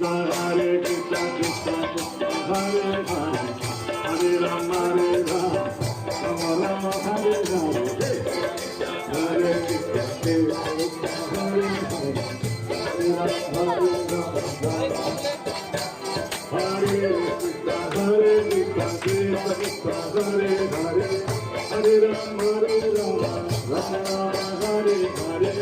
Hare Krishna, Krishna Krishna, Hare Hare, Hare Rama, Rama Rama, Hare Hare, Hare Krishna, Krishna Hare Hare, Hare Rama, Hare Krishna, Krishna Krishna, Hare Hare, Hare Rama, Rama Rama, Hare Hare.